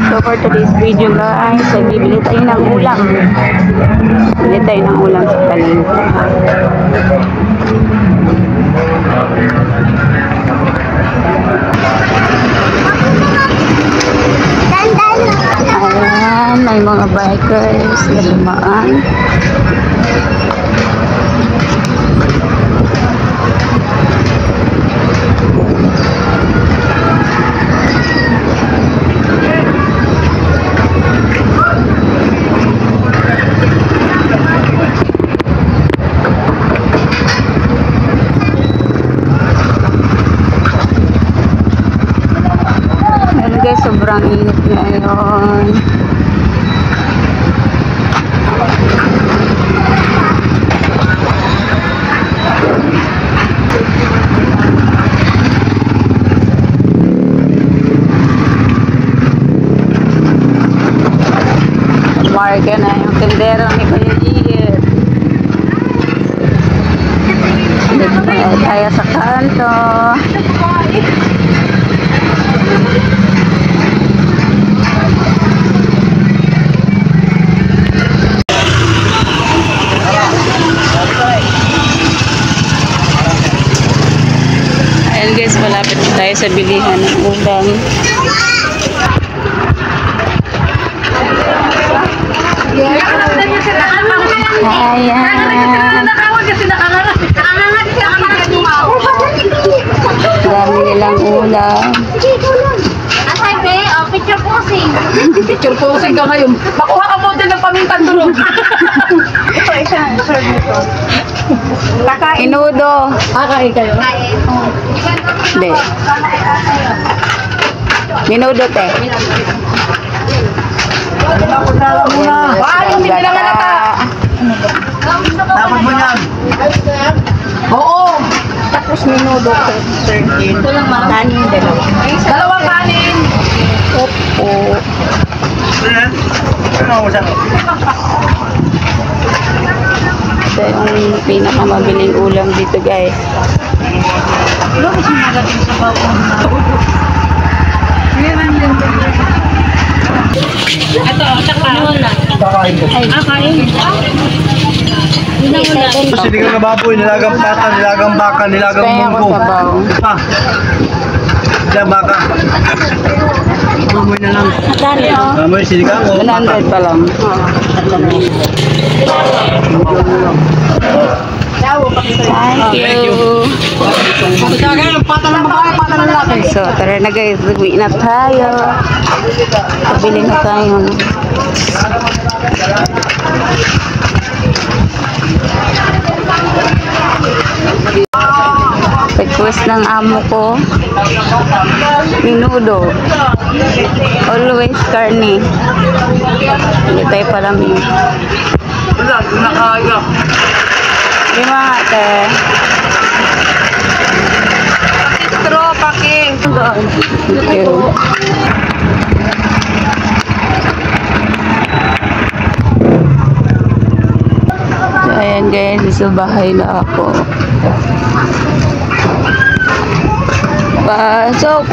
So for today's video guys, ay bibili tayo ng ulam. Bili tayo ng ulam sa palengke. Ayan, may mga bikers na dumaan. Guys, sobrang init ngayon. Marga na yung tendero ni Kuya Gigit. Dito na tayo sa kanto. Ayan guys, malapit na tayo sa bilihan ng ulam. Ayan. Dami nilang ulam. Asay be, picture posing. Picture posing ka ngayon. Makuha ka mo din ng pamintang durog. Ito, isa. Serve nito. Kakain. Inudo. Kain kayo? Kain. Hindi. Minudo te. Yung hindi lang halata. Dapat mo yan. Oo. Tapos minudo te. Ito lang ma'am. Kanin dalawa. Dalawang kanin. Opo. Ito yung pinakamabiling ulam dito guys. Ito, tsaka. Kakain ko. Sinigang na baboy, nilagang pata, nilagang baka, nilagang Kaya ako munggo. sabaw. Pa. Nilagang baka. Baboy na lang. Baboy, sinigang o 100 pa lang. Thank you. Kaya pata ng babae, pata ng lalaki. So, tara na guys, uwi na tayo. Pabili na tayo. Request ng amo ko, minudo. Always karne. Hindi tayo palami. Wala, nakaaga. Lima ate. Straw, paki. Thank you. So, ayan guys, sa bahay na ako. Pasok!